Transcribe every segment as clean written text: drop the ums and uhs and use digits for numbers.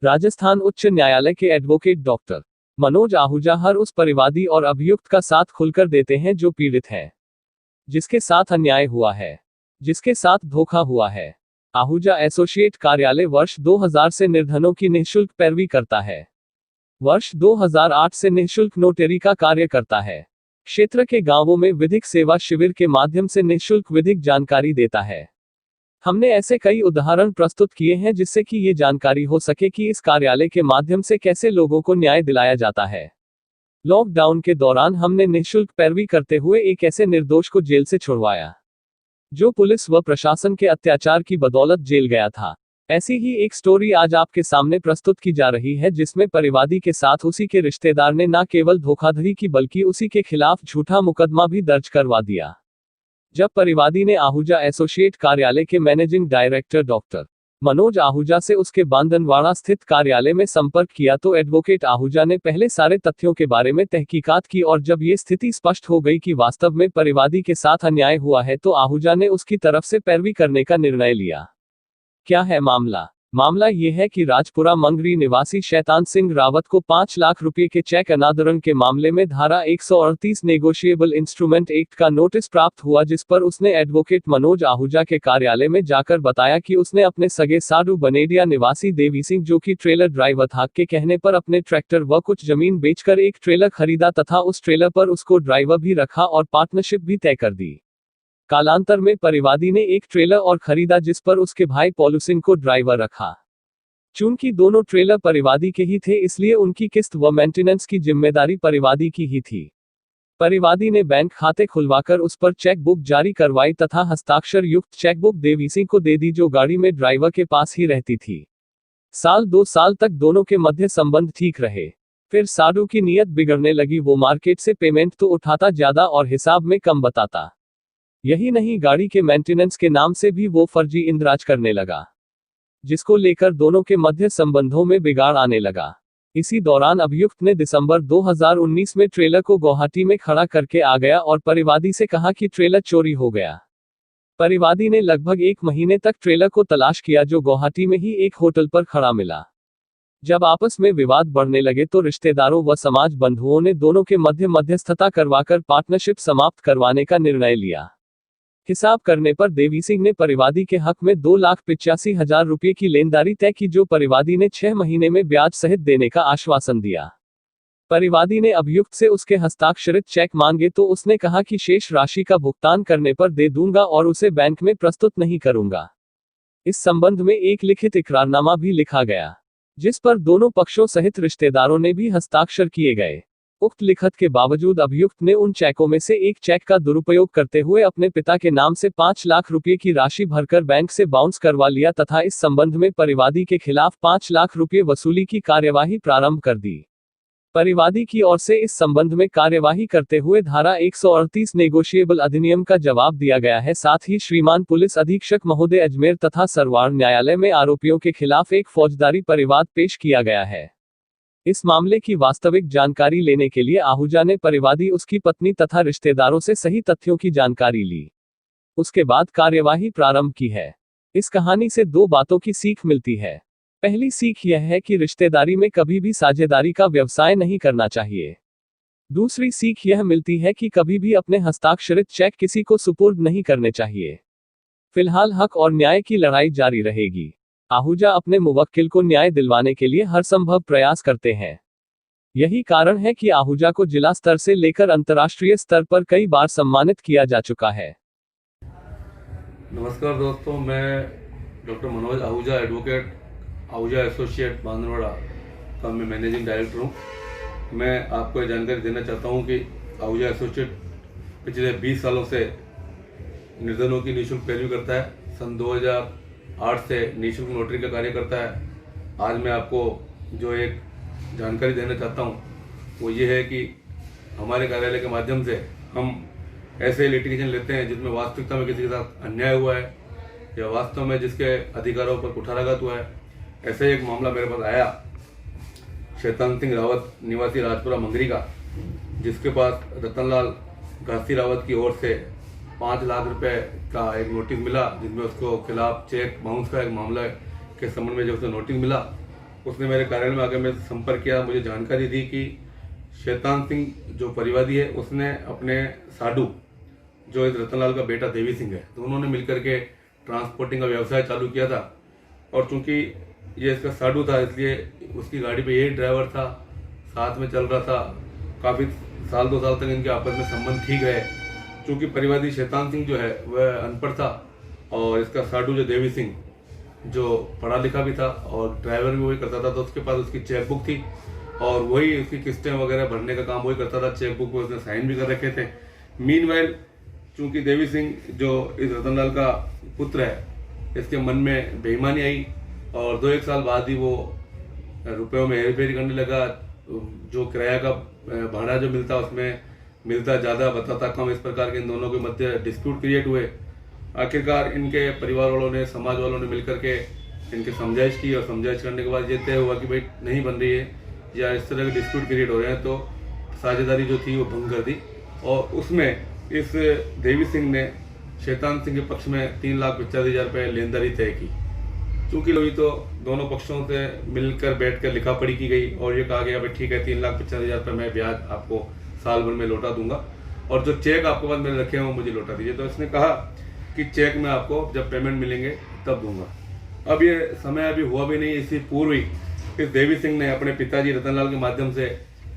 राजस्थान उच्च न्यायालय के एडवोकेट डॉक्टर मनोज आहूजा हर उस परिवादी और अभियुक्त का साथ खुलकर देते हैं जो पीड़ित है, जिसके साथ अन्याय हुआ है, जिसके साथ धोखा हुआ है। आहूजा एसोसिएट कार्यालय वर्ष 2000 से निर्धनों की निःशुल्क पैरवी करता है। वर्ष 2008 से निःशुल्क नोटरी का कार्य करता है। क्षेत्र के गांवों में विधिक सेवा शिविर के माध्यम से निःशुल्क विधिक जानकारी देता है। हमने ऐसे कई उदाहरण प्रस्तुत किए हैं जिससे कि ये जानकारी हो सके कि इस कार्यालय के माध्यम से कैसे लोगों को न्याय दिलाया जाता है। लॉकडाउन के दौरान हमने निःशुल्क पैरवी करते हुए एक ऐसे निर्दोष को जेल से छुड़वाया, जो पुलिस व प्रशासन के अत्याचार की बदौलत जेल गया था। ऐसी ही एक स्टोरी आज आपके सामने प्रस्तुत की जा रही है, जिसमें परिवादी के साथ उसी के रिश्तेदार ने न केवल धोखाधड़ी की बल्कि उसी के खिलाफ झूठा मुकदमा भी दर्ज करवा दिया। जब परिवादी ने आहूजा एसोसिएट कार्यालय के managing director doctor Manoj Ahuja से उसके बांदनवाड़ा स्थित कार्यालय में संपर्क किया तो एडवोकेट आहूजा ने पहले सारे तथ्यों के बारे में तहकीकात की और जब ये स्थिति स्पष्ट हो गई कि वास्तव में परिवादी के साथ अन्याय हुआ है तो आहूजा ने उसकी तरफ से पैरवी करने का निर्णय लिया। क्या है मामला? मामला ये है कि राजपुरा मंगरी निवासी शैतान सिंह रावत को 5 लाख रुपए के चेक अनादरण के मामले में धारा 138 नेगोशिएबल इंस्ट्रूमेंट एक्ट का नोटिस प्राप्त हुआ, जिस पर उसने एडवोकेट मनोज आहूजा के कार्यालय में जाकर बताया कि उसने अपने सगे साडू बनेडिया निवासी देवी सिंह, जो कि ट्रेलर ड्राइवर था, के कहने पर अपने ट्रैक्टर व कुछ जमीन बेचकर एक ट्रेलर खरीदा तथा उस ट्रेलर पर उसको ड्राइवर भी रखा और पार्टनरशिप भी तय कर दी। कालांतर में परिवादी ने एक ट्रेलर और खरीदा जिस पर उसके भाई पोलू सिंह को ड्राइवर रखा। चूंकि दोनों ट्रेलर परिवादी के ही थे, इसलिए उनकी किस्त व मेंटेनेंस की जिम्मेदारी परिवादी की ही थी। परिवादी ने बैंक खाते खुलवाकर उस पर चेक बुक जारी करवाई तथा हस्ताक्षर युक्त चेकबुक देवी सिंह को दे दी, जो गाड़ी में ड्राइवर के पास ही रहती थी। 2 साल तक दोनों के मध्य संबंध ठीक रहे। फिर साडू की नीयत बिगड़ने लगी। वो मार्केट से पेमेंट तो उठाता ज्यादा और हिसाब में कम बताता। यही नहीं, गाड़ी के मेंटेनेंस के नाम से भी वो फर्जी इंद्राज करने लगा, जिसको लेकर दोनों के मध्य संबंधों में बिगाड़ आने लगा। इसी दौरान अभियुक्त ने दिसंबर 2019 में ट्रेलर को गुवाहाटी में खड़ा करके आ गया और परिवादी से कहा कि ट्रेलर चोरी हो गया। परिवादी ने लगभग 1 महीने तक ट्रेलर को तलाश किया, जो गुवाहाटी में ही एक होटल पर खड़ा मिला। जब आपस में विवाद बढ़ने लगे तो रिश्तेदारों व समाज बंधुओं ने दोनों के मध्य मध्यस्थता करवाकर पार्टनरशिप समाप्त करवाने का निर्णय लिया। हिसाब करने पर देवी सिंह ने परिवादी के हक में 2,85,000 रुपये की लेनदारी तय की, जो परिवादी ने 6 महीने में ब्याज सहित देने का आश्वासन दिया। परिवादी ने अभियुक्त से उसके हस्ताक्षरित चेक मांगे तो उसने कहा कि शेष राशि का भुगतान करने पर दे दूंगा और उसे बैंक में प्रस्तुत नहीं करूंगा। इस संबंध में एक लिखित इकरारनामा भी लिखा गया, जिस पर दोनों पक्षों सहित रिश्तेदारों ने भी हस्ताक्षर किए गए। उक्त लिखत के बावजूद अभियुक्त ने उन चेकों में से एक चेक का दुरुपयोग करते हुए अपने पिता के नाम से 5 लाख रुपए की राशि भरकर बैंक से बाउंस करवा लिया तथा इस संबंध में परिवादी के खिलाफ 5 लाख रुपए वसूली की कार्यवाही प्रारंभ कर दी। परिवादी की ओर से इस संबंध में कार्यवाही करते हुए धारा 138 नेगोशिएबल अधिनियम का जवाब दिया गया है। साथ ही श्रीमान पुलिस अधीक्षक महोदय अजमेर तथा सरवाड़ न्यायालय में आरोपियों के खिलाफ एक फौजदारी परिवाद पेश किया गया है। इस मामले की वास्तविक जानकारी लेने के लिए आहूजा ने परिवादी, उसकी पत्नी तथा रिश्तेदारों से सही तथ्यों की जानकारी ली। उसके बाद कार्यवाही प्रारंभ की है। इस कहानी से 2 बातों की सीख मिलती है। पहली सीख यह है कि रिश्तेदारी में कभी भी साझेदारी का व्यवसाय नहीं करना चाहिए। दूसरी सीख यह मिलती है कि कभी भी अपने हस्ताक्षरित चेक किसी को सुपुर्द नहीं करने चाहिए। फिलहाल हक और न्याय की लड़ाई जारी रहेगी। आहूजा अपने मुवक्किल को न्याय दिलवाने के लिए हर संभव प्रयास करते हैं। यही कारण है कि आहूजा को जिला स्तर से लेकर अंतर्राष्ट्रीय स्तर पर कई बार सम्मानित किया जा चुका है। नमस्कार दोस्तों, मैं doctor Manoj Ahuja, advocate Ahuja associate Bandanwara का मैं मैनेजिंग डायरेक्टर हूँ। मैं आपको जानकारी देना चाहता हूँ कि आहूजा एसोसिएट पिछले 20 सालों से निर्धनों की निःशुल्क पैरवी करता है। सन 2008 से निःशुल्क नोटरी का कार्य करता है। आज मैं आपको जो एक जानकारी देना चाहता हूँ वो ये है कि हमारे कार्यालय के माध्यम से हम ऐसे लिटिगेशन लेते हैं जिसमें वास्तविकता में किसी के साथ अन्याय हुआ है या वास्तव में जिसके अधिकारों पर कुठाराघात हुआ है। ऐसे ही एक मामला मेरे पास आया शैतान सिंह रावत निवासी राजपुरा मंगरी का, जिसके पास रतनलाल घासी रावत की ओर से 5 लाख रुपए का एक नोटिस मिला, जिसमें उसको खिलाफ चेक बाउंस का एक मामला के संबंध में जब उसे नोटिस मिला उसने मेरे कार्यालय में आकर मेरे से संपर्क किया, मुझे जानकारी दी कि शैतान सिंह जो परिवादी है उसने अपने साडू जो इस रतनलाल का बेटा देवी सिंह है, तो उन्होंने मिलकर के ट्रांसपोर्टिंग का व्यवसाय चालू किया था। और चूंकि ये इसका साडू था इसलिए उसकी गाड़ी पे यही ड्राइवर था, साथ में चल रहा था। काफ़ी साल 2 साल तक इनके आपस में संबंध ठीक रहे। चूंकि परिवादी शैतान सिंह जो है वह अनपढ़ था और इसका साडू जो देवी सिंह जो पढ़ा लिखा भी था और ड्राइवर भी वही करता था, तो उसके पास उसकी चेकबुक थी और वही उसकी किस्तें वगैरह भरने का काम वही करता था। चेकबुक पर उसने साइन भी कर रखे थे। मीनवाइल चूंकि देवी सिंह जो इस रतनलाल का पुत्र है, इसके मन में बेईमानी आई और 2-1 साल बाद ही वो रुपयों में हेरफेरी करने लगा। जो किराया का भाड़ा जो मिलता उसमें मिलता ज़्यादा बताता कम, इस प्रकार के इन दोनों के मध्य डिस्प्यूट क्रिएट हुए। आखिरकार इनके परिवार वालों ने, समाज वालों ने मिलकर के इनके समझाइश की और समझाइश करने के बाद ये तय हुआ कि भाई नहीं बन रही है या इस तरह के डिस्प्यूट क्रिएट हो रहे हैं, तो साझेदारी जो थी वो भंग कर दी। और उसमें इस देवी सिंह ने शैतान सिंह के पक्ष में 3,85,000 रुपये लेनदारी तय की। चूंकि हुई तो दोनों पक्षों से मिलकर बैठकर लिखा पढ़ी की गई और ये कहा गया भाई ठीक है 3,85,000 रुपये मैं ब्याज आपको साल भर में लौटा दूंगा और जो चेक आपके पास मैंने रखे हैं वो मुझे लौटा दीजिए। तो इसने कहा कि चेक मैं आपको जब पेमेंट मिलेंगे तब दूंगा। अब ये समय अभी हुआ भी नहीं, इससे पूर्व ही इस देवी सिंह ने अपने पिताजी रतनलाल के माध्यम से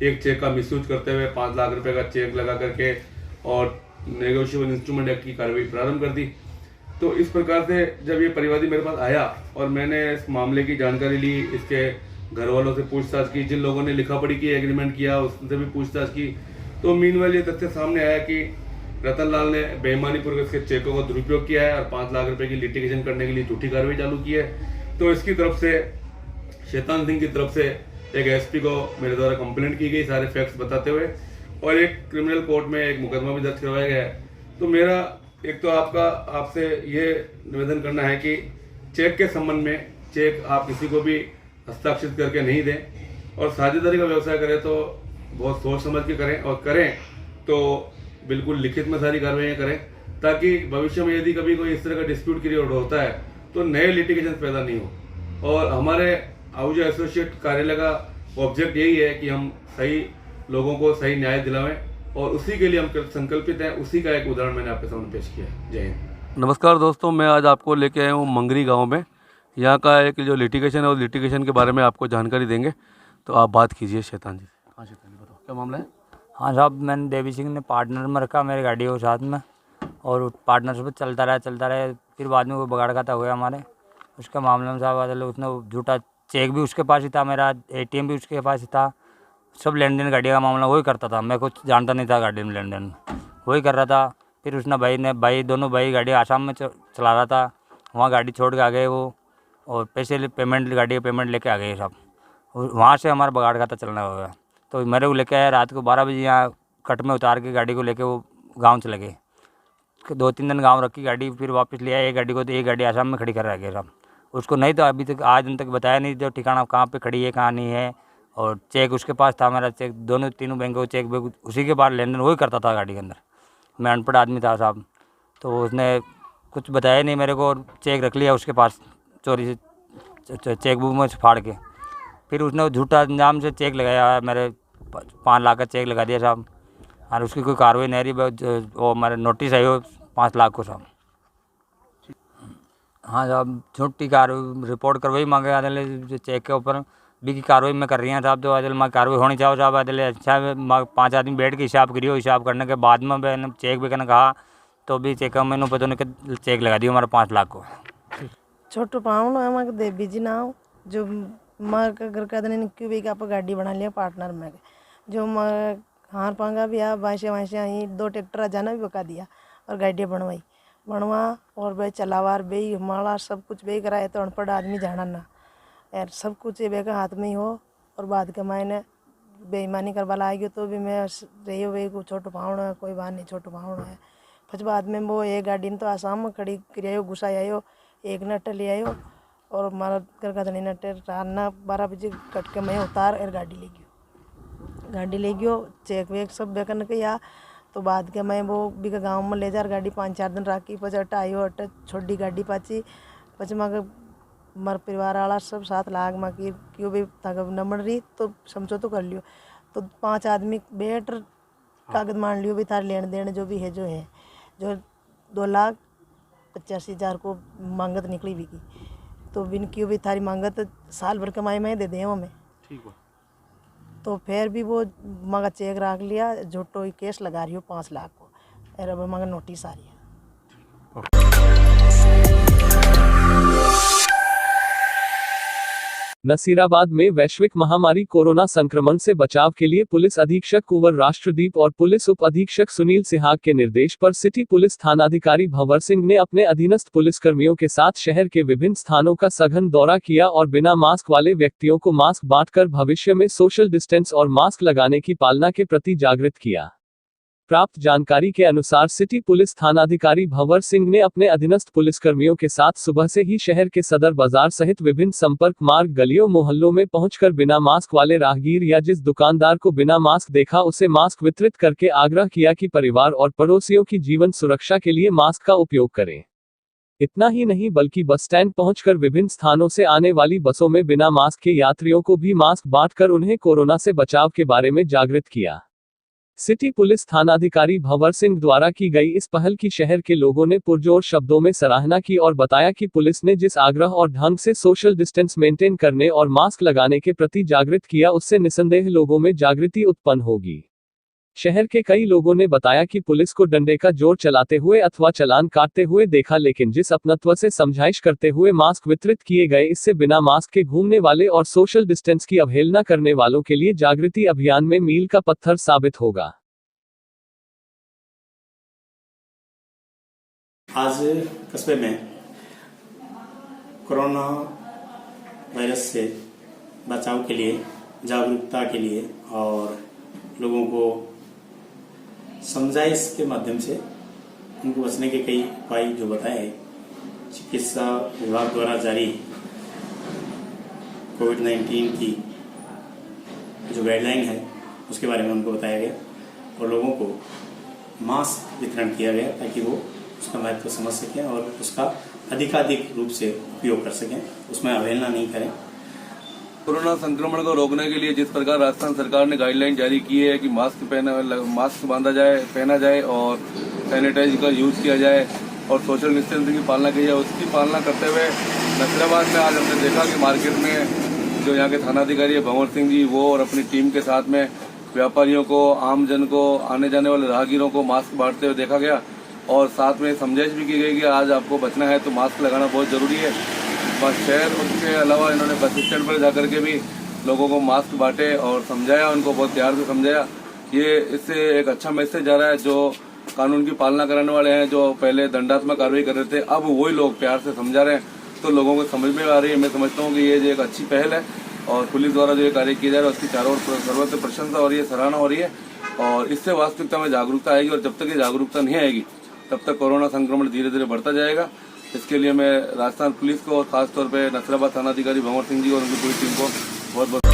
एक चेक का मिसयूज करते हुए 5 लाख रुपए का चेक लगा करके और नेगोशिएबल इंस्ट्रूमेंट एक्ट की कार्रवाई प्रारंभ कर दी। तो इस प्रकार से जब ये परिवादी मेरे पास आया और मैंने इस मामले की जानकारी ली, इसके घर वालों से पूछताछ की, जिन लोगों ने लिखा पढ़ी की, एग्रीमेंट किया उससे भी पूछताछ की, तो मीनवाइल ये तथ्य सामने आया कि रतनलाल ने बेईमानी पूर्वक इसके चेकों का दुरुपयोग किया है और 5 लाख रुपए की लिटिगेशन करने के लिए झूठी कार्रवाई चालू की है। तो इसकी तरफ से शैतान सिंह की तरफ से एक एसपी को मेरे द्वारा कंप्लेंट की गई सारे फैक्ट्स बताते हुए और एक क्रिमिनल कोर्ट में एक मुकदमा भी दर्ज करवाया गया है। तो मेरा एक तो आपसे ये निवेदन करना है कि चेक के संबंध में चेक आप किसी को भी हस्ताक्षरित करके नहीं दें और साझेदारी का व्यवसाय करें तो बहुत सोच समझ के करें और करें तो बिल्कुल लिखित में सारी कार्रवाइयाँ करें, ताकि भविष्य में यदि कभी कोई इस तरह का डिस्प्यूट क्रिएट होता है तो नए लिटिगेशन पैदा नहीं हो। और हमारे आहूजा एसोसिएट कार्यालय का ऑब्जेक्ट यही है कि हम सही लोगों को सही न्याय दिलावें और उसी के लिए हम संकल्पित हैं। उसी का एक उदाहरण मैंने आपके सामने पेश किया है। जय हिंद। नमस्कार दोस्तों, मैं आज आपको लेके आया हूँ मंगरी गांव में। यहाँ का एक जो लिटिगेशन है उस लिटिगेशन के बारे में आपको जानकारी देंगे, तो आप बात कीजिए शैतान जी। हाँ शैतान जी बताओ क्या मामला है। हाँ साहब, मैंने देवी सिंह ने पार्टनर में रखा मेरी गाड़ी को साथ में और पार्टनरशिप चलता रहा। फिर बाद में वो बगाड़ खाता हुआ हमारे उसके मामले में साहब, उसने झूठा चेक भी उसके पास ही था, मेरा ATM भी उसके पास ही था, सब लेन देन गाड़ी का मामला वही करता था। मैं कुछ जानता नहीं था गाड़ी में लेन देन, वही कर रहा था। फिर उसने दोनों भाई गाड़ी आसाम में चला रहा था, वहाँ गाड़ी छोड़ के आ गए वो और पैसे गाड़ी का पेमेंट लेके आ गए सब। वहाँ से हमारा बगाड़ खाता चलना हो गया। तो मेरे को लेके आया रात को 12 बजे, यहाँ कट में उतार के गाड़ी को लेके वो गाँव चले गए। 2-3 दिन गाँव रखी गाड़ी, फिर वापस ले आए एक गाड़ी को, तो एक गाड़ी आसाम में खड़ी कर रह गए सब। उसको नहीं तो अभी तक आज दिन तक बताया नहीं जो ठिकाना कहाँ पे खड़ी है कहाँ नहीं है। और चेक उसके पास था, मेरा चेक तीनों बैंकों चेक उसी के पास लेन देन वही करता था गाड़ी के अंदर। मैं अनपढ़ आदमी था साहब, तो उसने कुछ बताया नहीं मेरे को और चेक रख लिया उसके पास चोरी से, चेक बुक में फाड़ के। फिर उसने झूठा नाम से चेक लगाया, मेरे 5 लाख का चेक लगा दिया साहब और उसकी कोई कार्रवाई नहीं रही। वो हमारे नोटिस आई हो 5 लाख को साहब। हाँ साहब, झूठी कार्रवाई रिपोर्ट करवाई मांगे आदल चेक के ऊपर भी की कार्रवाई में कर रही हैं साहब। तो आदल मैं कार्रवाई होनी चाहिए साहब। आदल अच्छा 5 आदमी बैठ के हिसाब करियो, हिसाब करने के बाद में मैंने चेक भी करने कहा तो भी चेक मैंने पता नहीं कि चेक लगा दिया हमारे 5 लाख को। छोटो पाउन हमारे देवी जी नाव जो मार का घर का दिन क्यों भी आप गाड़ी बना लिया पार्टनर में जो हार पांगा भी आ वाइसे यहीं 2 ट्रैक्टर जाना भी बका दिया और गाड़ियाँ बनवा और भाई चलावार बे हमारा सब कुछ बे कराए। तो अनपढ़ आदमी जाना ना यार, सब कुछ ये बे का हाथ में ही हो और बाद के मैंने बेईमानी करवा लाएगी तो भी मैं रही हो को छोटो पाउन है, कोई बात नहीं छोटो पाउन है। फिर बाद में वो एक गाड़ी तो आसाम में खड़ी करियो गुस्सा आयो, एक नट ले आयो और हमारा घर का धनी नट राना 12 बजे कट के मैं उतार और गाड़ी ले गयो चेक वेक सब बेकन के या। तो बाद के मैं वो भी गाँव में ले जा गाड़ी 5-4 दिन राखी पच अट आयो अट छोटी गाड़ी पाची पच माँ हमारे परिवार वाला सब साथ लाग में कि क्यों भी तक न बढ़ रही तो समझो तो कर लियो। तो 5 आदमी बैठ कागज मान लियो भी थार लेन देन जो भी है जो 2,85,000 को मांगत निकली भी की। तो बिन क्यों भी थारी मांगत साल भर कमाई मैं दे दें हमें। ठीक है। तो फिर भी वो मगा चेक रख लिया, झूठो ही केस लगा रही हो 5 लाख को, और अब मगा नोटिस आ रही है। नसीराबाद में वैश्विक महामारी कोरोना संक्रमण से बचाव के लिए पुलिस अधीक्षक कुंवर राष्ट्रदीप और पुलिस उप अधीक्षक सुनील सिहाग के निर्देश पर सिटी पुलिस थानाधिकारी भंवर सिंह ने अपने अधीनस्थ पुलिसकर्मियों के साथ शहर के विभिन्न स्थानों का सघन दौरा किया और बिना मास्क वाले व्यक्तियों को मास्क बांटकर भविष्य में सोशल डिस्टेंस और मास्क लगाने की पालना के प्रति जागृत किया। प्राप्त जानकारी के अनुसार सिटी पुलिस थानाधिकारी भंवर सिंह ने अपने अधीनस्थ पुलिसकर्मियों के साथ सुबह से ही शहर के सदर बाजार सहित विभिन्न संपर्क मार्ग, गलियों, मोहल्लों में पहुंचकर बिना मास्क वाले राहगीर या जिस दुकानदार को बिना मास्क देखा उसे मास्क वितरित करके आग्रह किया कि परिवार और पड़ोसियों की जीवन सुरक्षा के लिए मास्क का उपयोग करें। इतना ही नहीं बल्कि बस स्टैंड पहुंचकर विभिन्न स्थानों से आने वाली बसों में बिना मास्क के यात्रियों को भी मास्क बांटकर उन्हें कोरोना से बचाव के बारे में जागृत किया। सिटी पुलिस थानाधिकारी भंवर सिंह द्वारा की गई इस पहल की शहर के लोगों ने पुरजोर शब्दों में सराहना की और बताया कि पुलिस ने जिस आग्रह और ढंग से सोशल डिस्टेंस मेंटेन करने और मास्क लगाने के प्रति जागृत किया उससे निसंदेह लोगों में जागृति उत्पन्न होगी। शहर के कई लोगों ने बताया कि पुलिस को डंडे का जोर चलाते हुए अथवा चालान काटते हुए देखा, लेकिन जिस अपनत्व से समझाइश करते हुए मास्क वितरित किए गए, इससे बिना मास्क के घूमने वाले और सोशल डिस्टेंस की अवहेलना करने वालों के लिए जागृति अभियान में मील का पत्थर साबित होगा। आज कस्बे में कोरोना वायरस से बचाव के लिए, जागरूकता के लिए और लोगों को समझाइश के माध्यम से उनको बचने के कई उपाय जो बताए चिकित्सा विभाग द्वारा जारी कोविड-19 की जो गाइडलाइन है उसके बारे में उनको बताया गया और लोगों को मास्क वितरण किया गया ताकि वो उसका महत्व समझ सकें और उसका अधिकाधिक रूप से उपयोग कर सकें, उसमें अवहेलना नहीं करें। कोरोना संक्रमण को रोकने के लिए जिस प्रकार राजस्थान सरकार ने गाइडलाइन जारी की है कि मास्क बांधा जाए, पहना जाए और सैनिटाइजर का यूज किया जाए और सोशल डिस्टेंसिंग की पालना की जाए, उसकी पालना करते हुए नसीराबाद में आज हमने देखा कि मार्केट में जो यहाँ के थानाधिकारी है भंवर सिंह जी, वो और अपनी टीम के साथ में व्यापारियों को, आमजन को, आने जाने वाले राहगीरों को मास्क बांटते हुए देखा गया और साथ में समझाइश भी की गई कि आज आपको बचना है तो मास्क लगाना बहुत ज़रूरी है। बस शहर, उसके अलावा इन्होंने बस स्टैंड पर जाकर के भी लोगों को मास्क बांटे और समझाया, उनको बहुत प्यार से समझाया। ये इससे एक अच्छा मैसेज जा रहा है, जो कानून की पालना कराने वाले हैं, जो पहले दंडात्मक कार्रवाई कर रहे थे, अब वही लोग प्यार से समझा रहे हैं, तो लोगों को समझ में आ रही है। मैं समझता हूँ कि ये जो एक अच्छी पहल है और पुलिस द्वारा जो ये कार्य किया जा रहा है उसकी चारों ओर सर्वत्र प्रशंसा हो रही है, सराहना हो रही है और इससे वास्तविकता में जागरूकता आएगी और जब तक ये जागरूकता नहीं आएगी तब तक कोरोना संक्रमण धीरे धीरे बढ़ता जाएगा। इसके लिए मैं राजस्थान पुलिस को और खासतौर पे नसीराबाद थानाधिकारी भंवर सिंह जी और उनकी पूरी टीम को बहुत बहुत